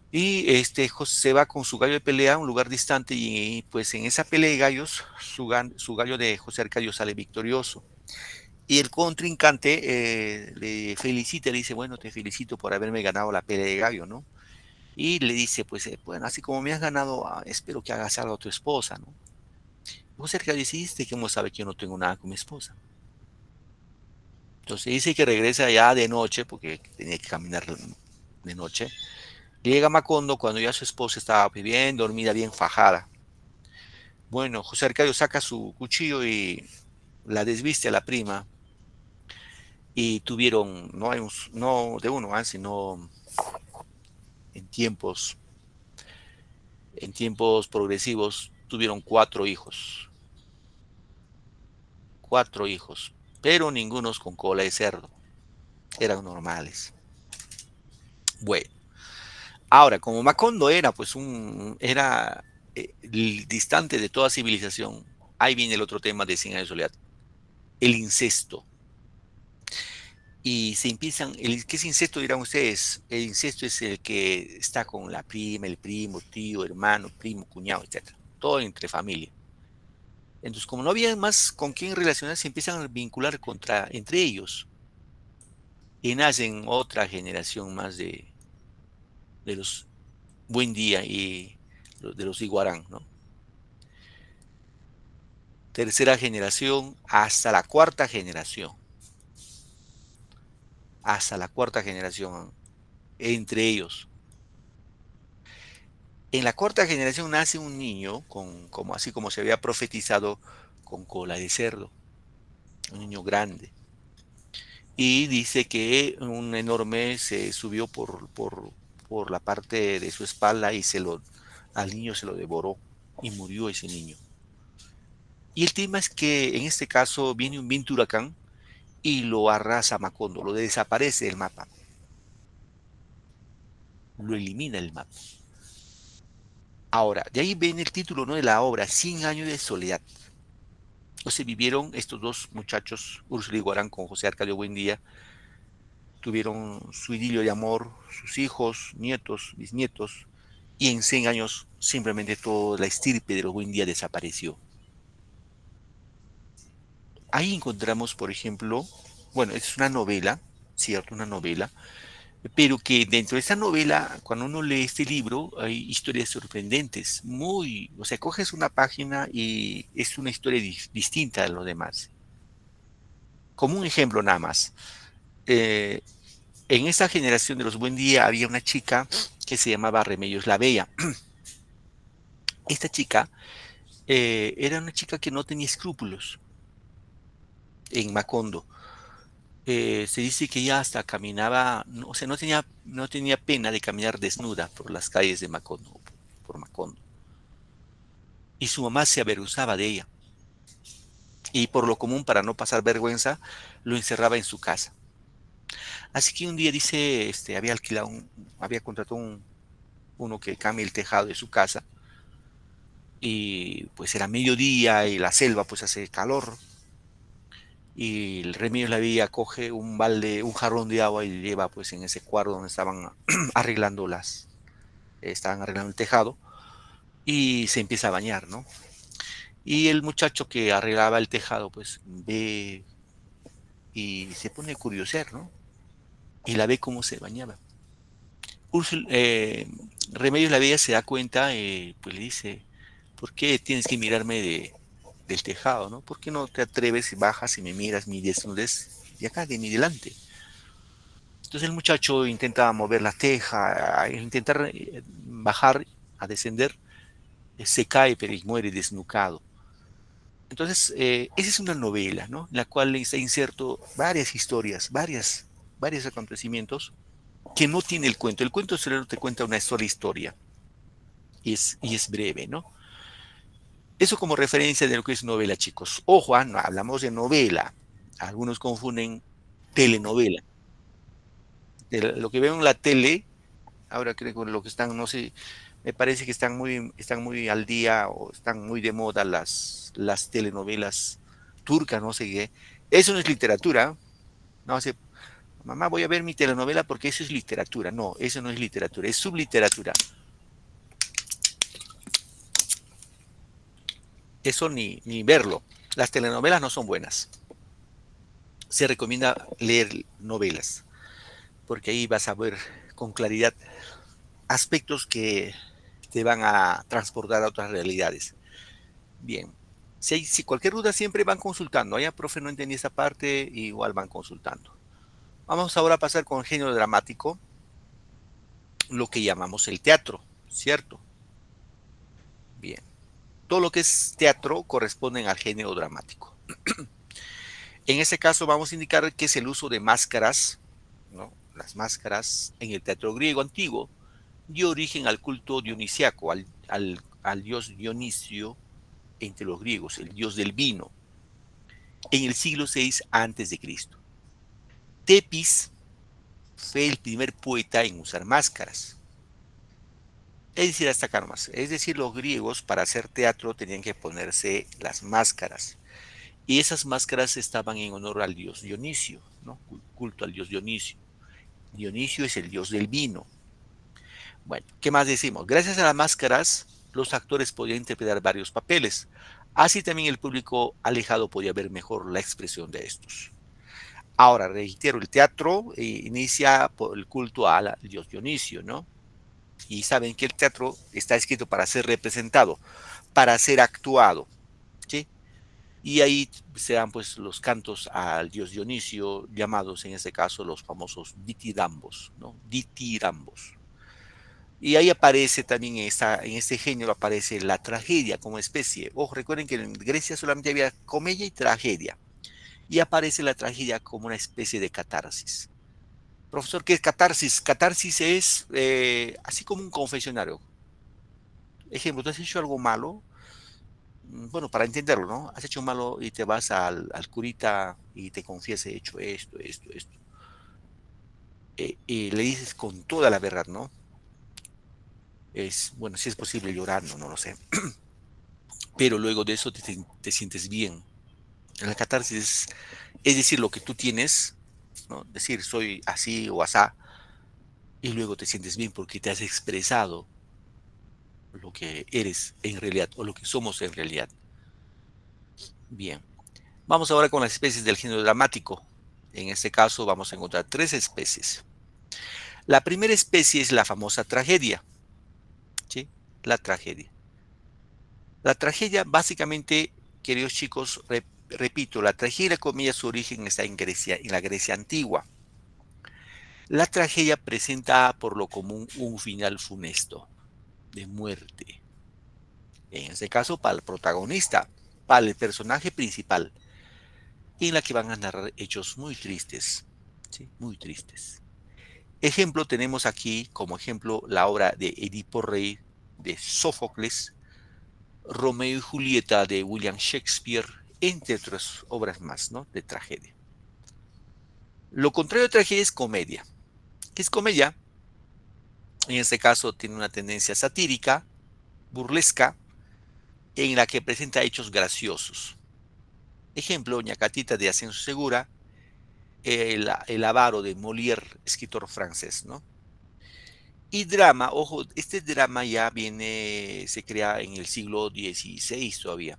Y se va con su gallo de pelea a un lugar distante y pues en esa pelea de gallos su gallo de José Arcadio sale victorioso. Y el contrincante le felicita, le dice, bueno, te felicito por haberme ganado la pelea de gallo, ¿no? Y le dice, pues, bueno, así como me has ganado, espero que hagas algo a tu esposa, ¿no? José Arcadio dice, ¿cómo sabe que yo no tengo nada con mi esposa? Entonces dice que regresa ya de noche, porque tenía que caminar de noche. Llega a Macondo cuando ya su esposa estaba bien dormida, bien fajada. Bueno, José Arcadio saca su cuchillo y la desviste a la prima y tuvieron, no de uno, sino en tiempos, en tiempos progresivos, tuvieron 4 hijos. 4 hijos, pero ningunos con cola de cerdo. Eran normales. Bueno, ahora, como Macondo era, pues, era distante de toda civilización, ahí viene el otro tema de 100 años de soledad, el incesto. Y se empiezan, ¿qué es incesto dirán ustedes? El incesto es el que está con la prima, el primo, tío, hermano, primo, cuñado, etcétera. Todo entre familia. Entonces, como no había más con quién relacionarse, se empiezan a vincular entre ellos. Y nacen otra generación más de los Buendía y de los Iguarán, ¿no? Tercera generación hasta la cuarta generación. Hasta la cuarta generación entre ellos. En la cuarta generación nace un niño, así como se había profetizado, con cola de cerdo, un niño grande. Y dice que un enorme se subió por la parte de su espalda y al niño se lo devoró y murió ese niño. Y el tema es que en este caso viene un viento huracán y lo arrasa Macondo, lo desaparece del mapa, lo elimina del mapa. Ahora, de ahí viene el título, ¿no?, de la obra, 100 años de soledad. Entonces vivieron estos dos muchachos, Úrsula Iguarán con José Arcadio Buendía, tuvieron su idilio de amor, sus hijos, nietos, bisnietos, y en 100 años simplemente toda la estirpe de los Buendía desapareció. Ahí encontramos, por ejemplo, bueno, es una novela, ¿cierto? Una novela, pero que dentro de esta novela, cuando uno lee este libro, hay historias sorprendentes, o sea, coges una página y es una historia distinta de lo demás. Como un ejemplo nada más, eh, en esa generación de los Buendía había una chica que se llamaba Remedios la Bella. Esta chica era una chica que no tenía escrúpulos en Macondo. Se dice que ella hasta caminaba, o sea, no tenía pena de caminar desnuda por las calles de Macondo, por Macondo. Y su mamá se avergonzaba de ella. Y por lo común, para no pasar vergüenza, lo encerraba en su casa. Así que un día dice, había contratado uno que cambie el tejado de su casa. Y pues era mediodía y la selva pues hace calor. Y el Remedios la Bella coge un balde, un jarrón de agua y lleva pues en ese cuarto donde estaban arreglando el tejado y se empieza a bañar, ¿no? Y el muchacho que arreglaba el tejado pues ve y se pone a curiosear, ¿no? Y la ve cómo se bañaba. Remedios la Bella se da cuenta, pues le dice, ¿por qué tienes que mirarme del tejado, ¿no? ¿Por qué no te atreves y bajas y me miras mi desnudez de acá, de mi delante? Entonces el muchacho intenta mover la teja, intentar bajar a descender, se cae pero y muere desnucado. Entonces, esa es una novela, ¿no? En la cual está inserto varias historias, varios acontecimientos que no tiene el cuento. El cuento solo te cuenta una sola historia y es breve, ¿no? Eso como referencia de lo que es novela, chicos. Ojo, no hablamos de novela. Algunos confunden telenovela. Lo que veo en la tele, ahora creo que lo que están, no sé, me parece que están muy al día o están muy de moda las telenovelas turcas, no sé qué. Eso no es literatura. No sé, mamá, voy a ver mi telenovela porque eso es literatura. No, eso no es literatura, es subliteratura. Eso ni verlo. Las telenovelas no son buenas. Se recomienda leer novelas, porque ahí vas a ver con claridad aspectos que te van a transportar a otras realidades. Bien, si cualquier duda siempre van consultando. Ya, profe, no entendí esa parte, igual van consultando. Vamos ahora a pasar con el género dramático, lo que llamamos el teatro, ¿cierto? Bien, todo lo que es teatro corresponde al género dramático. En este caso vamos a indicar que es el uso de máscaras, ¿no? Las máscaras en el teatro griego antiguo dio origen al culto dionisiaco, al dios Dionisio entre los griegos, el dios del vino, en el siglo VI a.C. Tepis fue el primer poeta en usar máscaras. Es decir, hasta acá nomás. Es decir, los griegos para hacer teatro tenían que ponerse las máscaras. Y esas máscaras estaban en honor al dios Dionisio, ¿no? Culto al dios Dionisio. Dionisio es el dios del vino. Bueno, ¿qué más decimos? Gracias a las máscaras, los actores podían interpretar varios papeles. Así también el público alejado podía ver mejor la expresión de estos. Ahora, reitero, el teatro inicia por el culto al dios Dionisio, ¿no? Y saben que el teatro está escrito para ser representado, para ser actuado, ¿sí? Y ahí se dan pues los cantos al dios Dionisio, llamados en este caso los famosos ditirambos, ¿no? Ditirambos. Y ahí aparece también en este género aparece la tragedia como especie. Ojo, recuerden que en Grecia solamente había comedia y tragedia. Y aparece la tragedia como una especie de catarsis. Profesor, ¿qué es catarsis? Catarsis es así como un confesionario. Ejemplo, ¿tú has hecho algo malo? Bueno, para entenderlo, ¿no? Has hecho malo y te vas al curita y te confiesa, he hecho esto. Y le dices con toda la verdad, ¿no? Bueno, si es posible llorando, no lo sé. Pero luego de eso te sientes bien. En la catarsis es decir lo que tú tienes, ¿no? Decir soy así o asá, y luego te sientes bien porque te has expresado lo que eres en realidad o lo que somos en realidad. Bien, vamos ahora con las especies del género dramático. En este caso vamos a encontrar 3 especies. La primera especie es la famosa tragedia, ¿sí? La tragedia. La tragedia básicamente, queridos chicos, repito, la tragedia comedia su origen está en Grecia, en la Grecia antigua. La tragedia presenta por lo común un final funesto, de muerte. En este caso, para el protagonista, para el personaje principal, en la que van a narrar hechos muy tristes, ¿sí? Muy tristes. Ejemplo, tenemos aquí como ejemplo la obra de Edipo Rey de Sófocles, Romeo y Julieta de William Shakespeare, entre otras obras más, ¿no? De tragedia. Lo contrario de tragedia es comedia. ¿Qué es comedia? En este caso tiene una tendencia satírica, burlesca, en la que presenta hechos graciosos. Ejemplo, Ñacatita de Ascenso Segura, el avaro de Molière, escritor francés, ¿no? Y drama, ojo, este drama ya se crea en el siglo XVI todavía,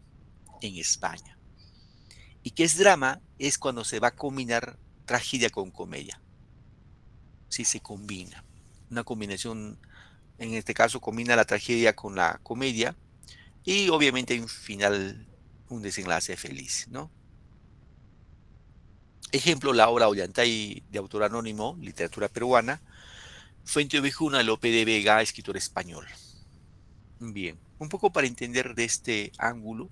en España. ¿Y qué es drama? Es cuando se va a combinar tragedia con comedia. Sí, se combina. Una combinación, en este caso, combina la tragedia con la comedia y obviamente hay un final, un desenlace feliz, ¿no? Ejemplo, la obra Ollantay de autor anónimo, literatura peruana, Fuente Ovejuna, Lope de Vega, escritor español. Bien, un poco para entender de este ángulo.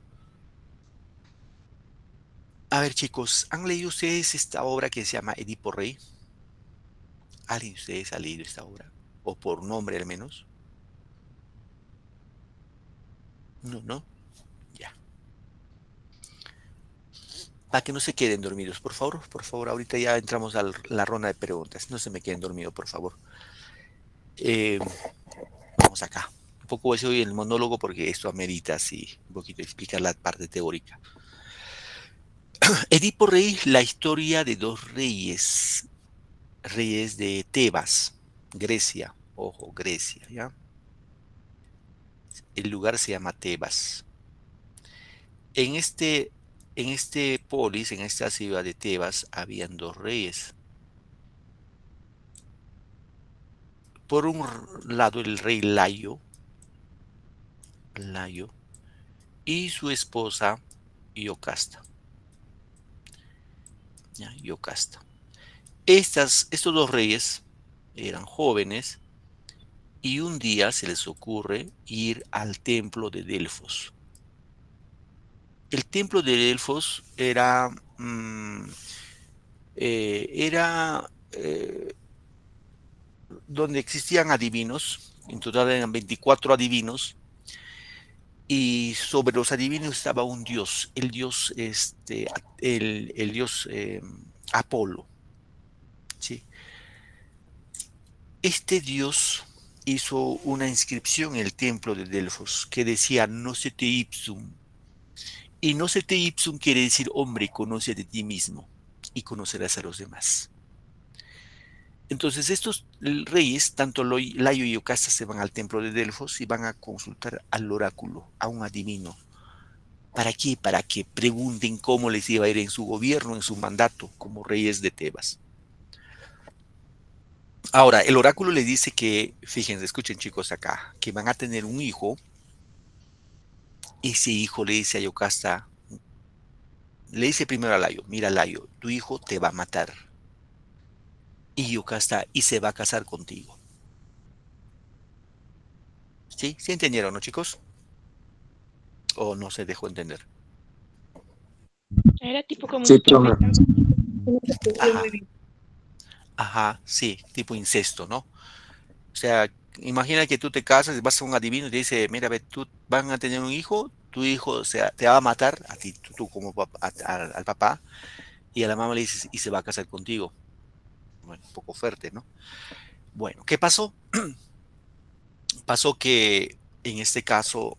A ver, chicos, ¿han leído ustedes esta obra que se llama Edipo Rey? ¿Alguien de ustedes ha leído esta obra? O por nombre al menos. No, no. Ya. Para que no se queden dormidos, por favor. Por favor, ahorita ya entramos a la ronda de preguntas. No se me queden dormidos, por favor. Eh, Vamos acá. Un poco ese hoy el monólogo porque esto amerita así un poquito explicar la parte teórica. Edipo Rey, la historia de dos reyes, reyes de Tebas, Grecia. Ojo, Grecia, ¿ya? El lugar se llama Tebas. En este, en este polis, en esta ciudad de Tebas, habían dos reyes. Por un lado, el rey Layo y su esposa Iocasta. ¿Ya? Iocasta. Estos dos reyes eran jóvenes y un día se les ocurre ir al templo de Delfos. El templo de Delfos era donde existían adivinos, en total eran 24 adivinos, y sobre los adivinos estaba un dios, el dios Apolo. ¿Sí? Este dios hizo una inscripción en el templo de Delfos que decía Nocete ipsum. Y Nocete ipsum quiere decir hombre, conoce de ti mismo y conocerás a los demás. Entonces estos reyes, tanto Layo y Yocasta, se van al templo de Delfos y van a consultar al oráculo, a un adivino. ¿Para qué? Para que pregunten cómo les iba a ir en su gobierno, en su mandato, como reyes de Tebas. Ahora, el oráculo le dice que, fíjense, escuchen chicos acá, que van a tener un hijo. Ese hijo le dice a Yocasta, le dice primero a Layo, mira Layo, tu hijo te va a matar. Y Yocasta, y se va a casar contigo. ¿Sí? ¿Sí entendieron, no chicos? ¿O no se dejó entender? Era tipo como Sí, un profe. profeta. No se entendió muy Ajá, bien. ajá, sí, tipo incesto, ¿no? O sea, imagina que tú te casas, vas a un adivino y te dice, mira, ve, tú van a tener un hijo, tu hijo, o sea, te va a matar a ti, tú como al papá, y a la mamá le dices, y se va a casar contigo. Bueno, un poco fuerte, ¿no? Bueno, ¿qué pasó? Pasó que en este caso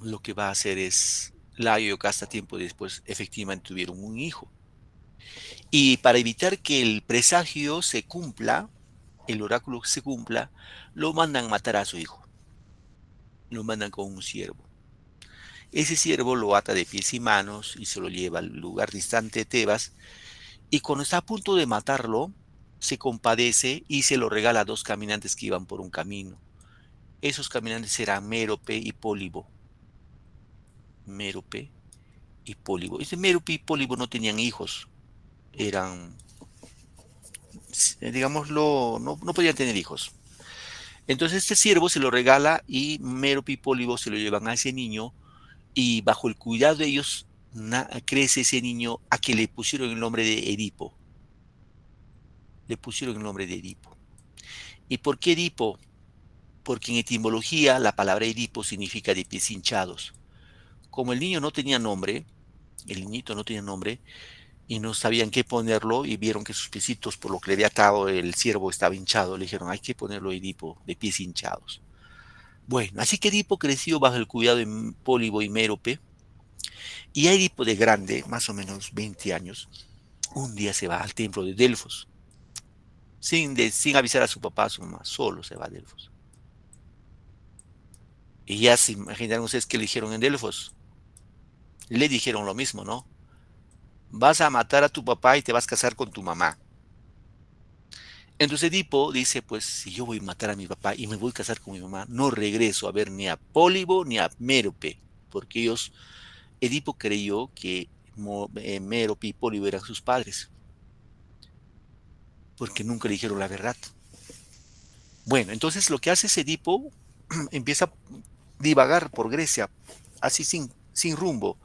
lo que va a hacer es, Layo y Yocasta tiempo después efectivamente tuvieron un hijo. Y para evitar que el presagio se cumpla, el oráculo se cumpla, lo mandan matar a su hijo. Lo mandan con un siervo. Ese siervo lo ata de pies y manos y se lo lleva al lugar distante de Tebas. Y cuando está a punto de matarlo, se compadece y se lo regala a dos caminantes que iban por un camino. Esos caminantes eran Mérope y Pólibo. Mérope y Pólibo. Ese Mérope y Pólibo no tenían hijos. Eran, digámoslo, no podían tener hijos. Entonces este siervo se lo regala y Mérope y Pólibo se lo llevan a ese niño y bajo el cuidado de ellos crece ese niño a que le pusieron el nombre de Edipo. Le pusieron el nombre de Edipo. ¿Y por qué Edipo? Porque en etimología la palabra Edipo significa de pies hinchados. Como el niño no tenía nombre, el niñito no tenía nombre, y no sabían qué ponerlo, y vieron que sus piecitos, por lo que le había atado el ciervo, estaba hinchado, le dijeron, hay que ponerlo Edipo, de pies hinchados. Bueno, así que Edipo creció bajo el cuidado de Pólibo y Mérope, y a Edipo de grande, más o menos 20 años, un día se va al templo de Delfos, sin avisar a su papá, a su mamá, solo se va a Delfos. Y ya se imaginaron ustedes qué le dijeron en Delfos. Le dijeron lo mismo, ¿no? Vas a matar a tu papá y te vas a casar con tu mamá. Entonces Edipo dice, pues si yo voy a matar a mi papá y me voy a casar con mi mamá, no regreso a ver ni a Pólibo ni a Mérope, porque Edipo creyó que Mérope y Pólibo eran sus padres, porque nunca le dijeron la verdad. Bueno, entonces lo que hace ese Edipo empieza a divagar por Grecia, así sin rumbo,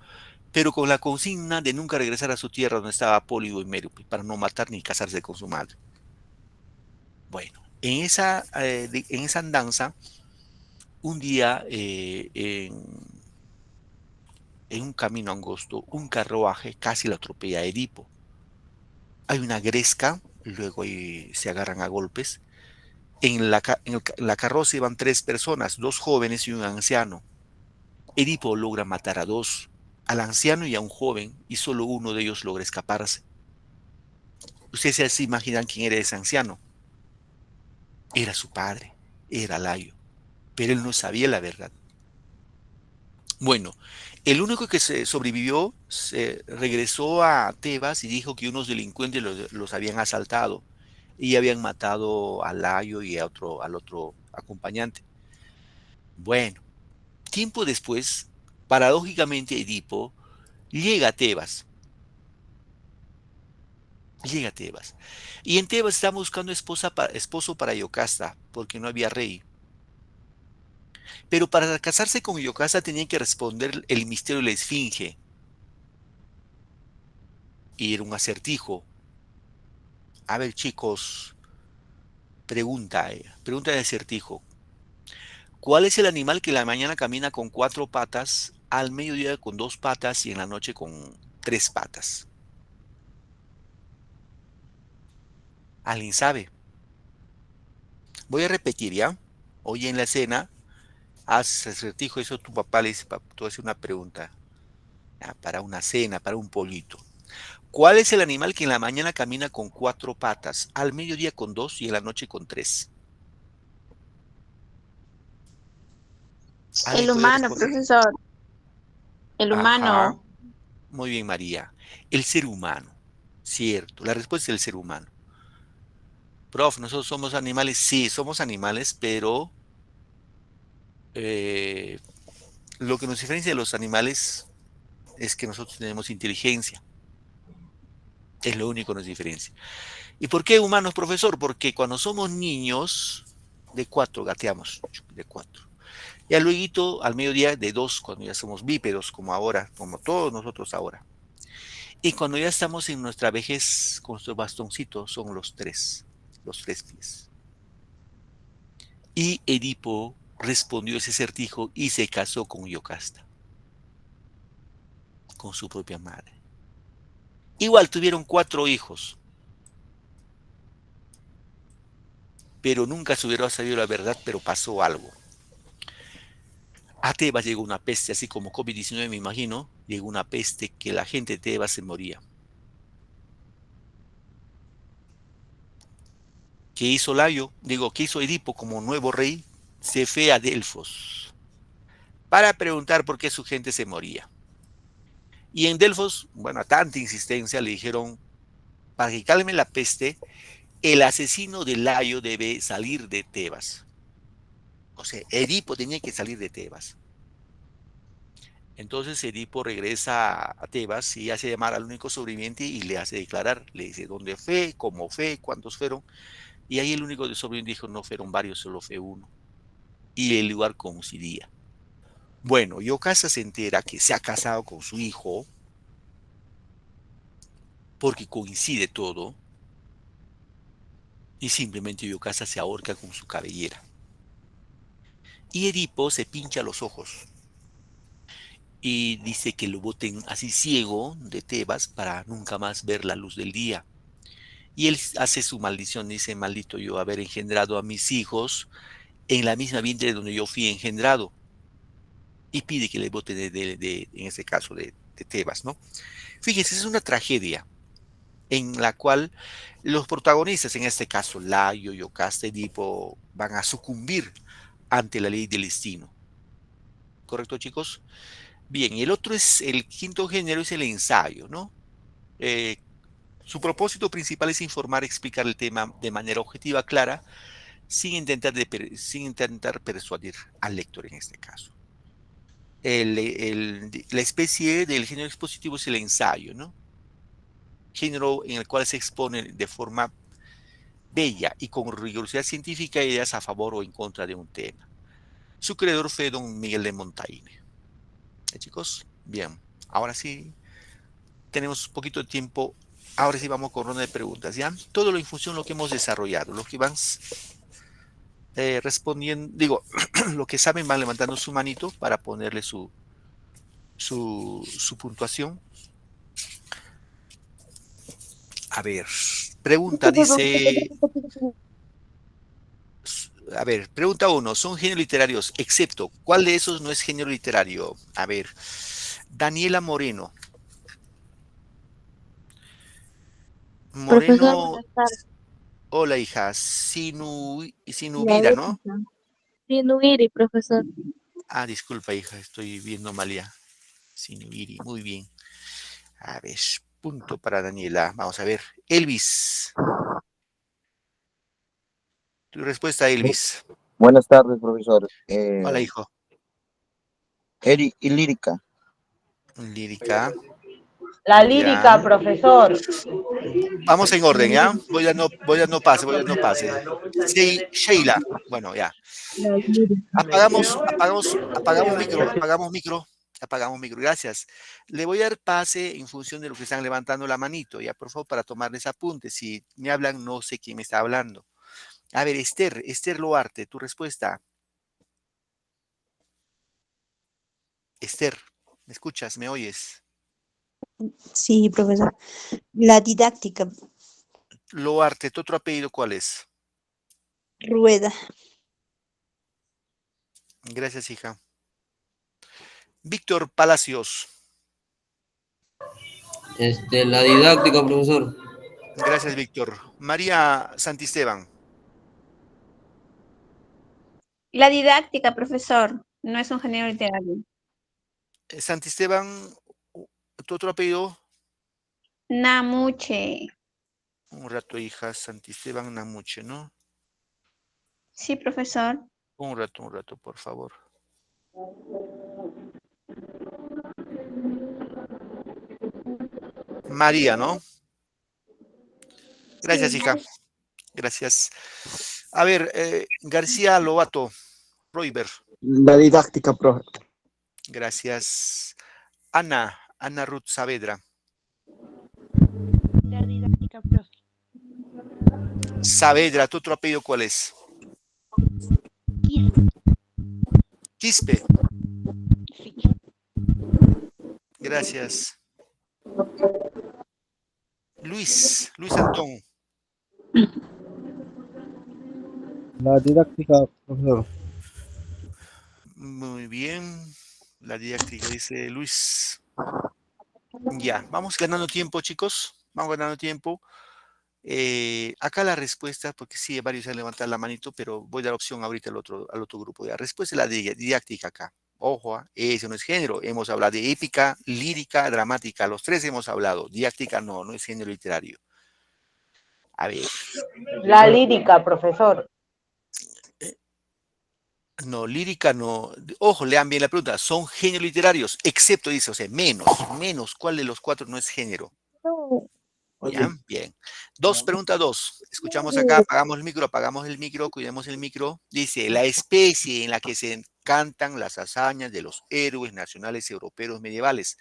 pero con la consigna de nunca regresar a su tierra donde estaba Pólibo y Mérope, para no matar ni casarse con su madre. Bueno, en esa andanza, un día en un camino angosto, un carruaje casi lo atropella a Edipo. Hay una gresca, luego se agarran a golpes. En la carroza iban 3 personas, 2 jóvenes y un anciano. Edipo logra matar a 2, al anciano y a un joven, y solo uno de ellos logra escaparse. Ustedes se imaginan quién era ese anciano. Era su padre, era Layo, pero él no sabía la verdad. Bueno, el único que se sobrevivió se regresó a Tebas y dijo que unos delincuentes los habían asaltado y habían matado a Layo y al otro acompañante. Bueno, tiempo después, paradójicamente Edipo llega a Tebas, llega a Tebas. Y en Tebas está buscando esposo para Yocasta, porque no había rey. Pero para casarse con Yocasta tenía que responder el misterio de la esfinge. Y era un acertijo. A ver, chicos, pregunta de acertijo. ¿Cuál es el animal que en la mañana camina con 4 patas, al mediodía con 2 patas y en la noche con 3 patas? ¿Alguien sabe? Voy a repetir, ¿ya? Hoy en la cena, haz acertijo, eso tu papá le dice, tú haces una pregunta. Para una cena, para un pollito. ¿Cuál es el animal que en la mañana camina con 4 patas, al mediodía con 2 y en la noche con 3? ¿Alguien El puede humano, responder? profesor. El Ajá, humano. muy bien, María. El ser humano, cierto. La respuesta es el ser humano. Prof, ¿nosotros somos animales? Sí, somos animales, pero eh, lo que nos diferencia de los animales es que nosotros tenemos inteligencia. Es lo único que nos diferencia. ¿Y por qué humanos, profesor? Porque cuando somos niños, de 4 gateamos, de 4. Y luego, al mediodía, de 2, cuando ya somos bípedos, como ahora, como todos nosotros ahora. Y cuando ya estamos en nuestra vejez, con nuestro bastoncito, son los 3 pies. Y Edipo respondió ese acertijo y se casó con Yocasta, con su propia madre. Igual tuvieron 4 hijos, pero nunca se hubiera sabido la verdad, pero pasó algo. A Tebas llegó una peste, así como COVID-19 me imagino, llegó una peste que la gente de Tebas se moría. ¿Qué hizo Layo? Digo, ¿qué hizo Edipo como nuevo rey? Se fue a Delfos para preguntar por qué su gente se moría. Y en Delfos, bueno, a tanta insistencia le dijeron, para que calme la peste, el asesino de Layo debe salir de Tebas. O sea, Edipo tenía que salir de Tebas. Entonces Edipo regresa a Tebas y hace llamar al único sobreviviente y le hace declarar, le dice dónde fue, cómo fue, cuántos fueron. Y ahí el único de sobreviviente dijo, no fueron varios, solo fue uno. Y el lugar coincidía. Bueno, Yocasta se entera que se ha casado con su hijo, porque coincide todo, y simplemente Yocasta se ahorca con su cabellera. Y Edipo se pincha los ojos y dice que lo boten así ciego de Tebas para nunca más ver la luz del día. Y él hace su maldición, dice, maldito yo haber engendrado a mis hijos en la misma vientre donde yo fui engendrado. Y pide que le bote en este caso, de Tebas, ¿no? Fíjese, es una tragedia en la cual los protagonistas, en este caso Layo, Yocasta, Edipo, van a sucumbir ante la ley del destino. ¿Correcto, chicos? Bien, y el quinto género es el ensayo, ¿no? Eh, Su propósito principal es informar, explicar el tema de manera objetiva, clara, sin intentar persuadir al lector en este caso. La especie del género expositivo es el ensayo, ¿no? Género en el cual se expone de forma bella y con rigurosidad científica ideas a favor o en contra de un tema. Su creador fue don Miguel de Montaigne. Chicos, bien. Ahora sí, tenemos un poquito de tiempo. Ahora sí vamos con ronda de preguntas, ¿ya? Todo lo en función de lo que hemos desarrollado. Los que van respondiendo, digo, los que saben van levantando su manito para ponerle su puntuación. A ver, pregunta, dice... A ver, pregunta 1. ¿Son géneros literarios? Excepto, ¿cuál de esos no es género literario? A ver, Daniela Moreno. Profesor, Moreno, buenas tardes. hola hija, La Sinubira, ¿no? ética. Sinuiri, profesor. Ah, disculpa hija, estoy viendo mal ya. Sinubiri, muy bien. A ver, punto para Daniela. Vamos a ver. Elvis, tu respuesta, Elvis. Buenas tardes, profesor. Hola hijo. Y lírica. Lírica, La ya. lírica, profesor. Vamos en orden, ¿ya? Voy a no pase. Sí, Sheila, bueno, ya. La lírica. Apagamos micro, gracias. Le voy a dar pase en función de lo que están levantando la manito, ya, por favor, para tomarles apuntes. Si me hablan, no sé quién me está hablando. A ver, Esther Loarte, tu respuesta. Esther, ¿me escuchas? ¿Me oyes? Sí, profesor. La didáctica, Loarte, ¿tu otro apellido cuál es? rueda. Gracias, hija. Víctor Palacios. La didáctica, profesor. Gracias, Víctor. María Santisteban. La didáctica, profesor, no es un género literario. Santisteban, ¿tu otro apellido? Namuche. Un rato, hija. Santisteban Namuche, ¿no? Sí, profesor. Un rato, por favor. María, ¿no? Gracias, hija. Gracias. A ver, García Lobato, Roiber. La didáctica, profe. Gracias. Ana Ruth Saavedra. La didáctica, profe. Saavedra, ¿tu otro apellido cuál es? Quispe. Sí. Gracias. Luis Antón. La didáctica, profesor. Muy bien. La didáctica dice Luis. Ya, vamos ganando tiempo, chicos. Vamos ganando tiempo. Acá la respuesta, porque sí, varios han levantado la manito, pero voy a dar opción ahorita al otro grupo. La respuesta es la didáctica acá. Ojo, eso no es género. Hemos hablado de épica, lírica, dramática. Los tres hemos hablado. Didáctica no es género literario. A ver. La lírica, profesor. No, lírica no. Ojo, lean bien la pregunta. Son géneros literarios, excepto dice, o sea, menos. ¿Cuál de los cuatro no es género? ¿Ya? Bien. Pregunta 2. Escuchamos acá, apagamos el micro, cuidemos el micro. Dice, la especie en la que se cantan las hazañas de los héroes nacionales europeos medievales.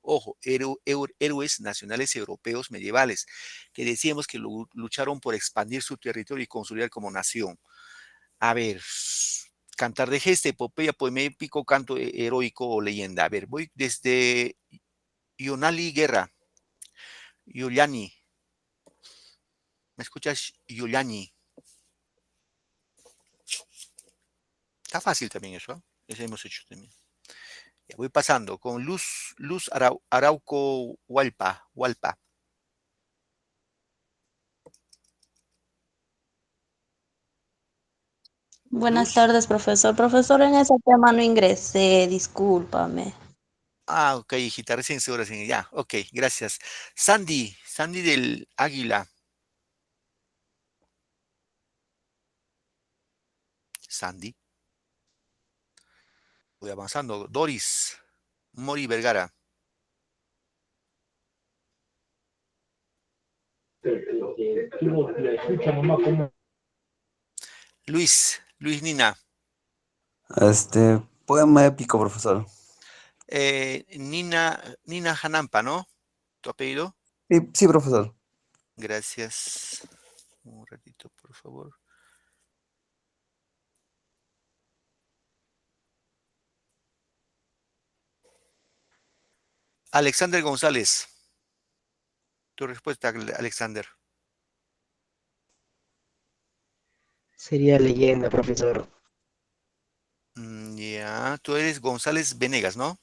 Ojo, héroes nacionales europeos medievales, que decíamos que lucharon por expandir su territorio y consolidar como nación. A ver, cantar de gesta, epopeya, poema épico, canto heroico o leyenda. A ver, voy desde Yonali Guerra, Yuliani. ¿Me escuchas, Yuliani? Está fácil también eso, ¿eh? Eso hemos hecho también. Ya voy pasando con Luz Arauco Hualpa. Buenas Luz. tardes, profesor. Profesor, en ese tema no ingresé, discúlpame. Ah, ok, hijita, recién seguro, ya, ok, gracias. Sandy del Águila. Sandy. Voy avanzando. Doris Mori Vergara. Luis Nina. Poema épico, profesor. Nina Hanampa, ¿no? ¿Tu apellido? Sí, profesor. Gracias. Un ratito, por favor. Alexander González. Tu respuesta, Alexander. Sería leyenda, profesor. Ya, tú eres González Venegas, ¿no?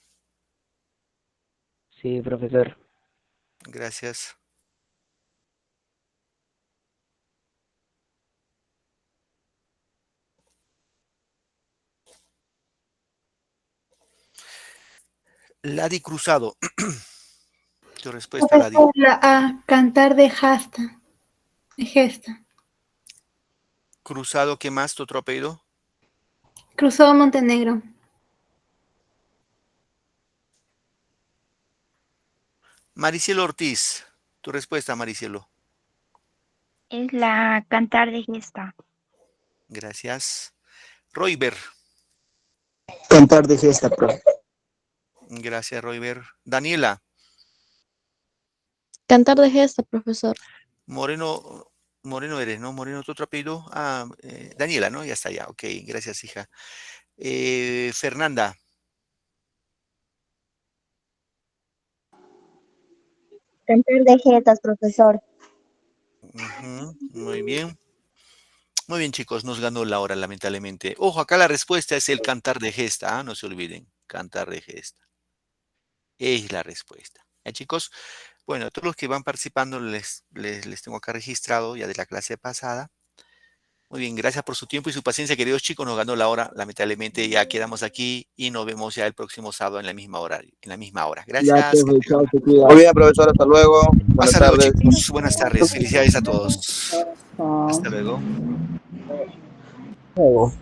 Sí, profesor. Gracias. Ladi Cruzado. Tu respuesta, Ladi. La A, cantar de gesta. Cruzado, ¿qué más? ¿Tu otro apellido? Cruzado Montenegro. Maricielo Ortiz. Tu respuesta, Maricielo. Es la cantar de gesta. Gracias. Royber. Cantar de gesta, profe. Gracias, Royber. Daniela. Cantar de gesta, profesor. Moreno eres, ¿no? Moreno, ¿tu otro apellido? Daniela, ¿no? Ya está, ya. Ok, gracias, hija. Fernanda. Cantar de jetas, profesor. Muy bien. Muy bien, chicos, nos ganó la hora, lamentablemente. Ojo, acá la respuesta es el cantar de gesta, no se olviden. Cantar de gesta. Es la respuesta. ¿Ya, chicos? Bueno, a todos los que van participando les tengo acá registrado ya de la clase pasada. Muy bien, gracias por su tiempo y su paciencia, queridos chicos. Nos ganó la hora, lamentablemente ya quedamos aquí y nos vemos ya el próximo sábado en la misma hora. Ya, Gracias. profe, chao, te cuidas. Muy bien, profesor, hasta luego. Buenas Hasta luego, tardes. chicos. Buenas tardes. Felicidades a todos. Hasta luego. Luego.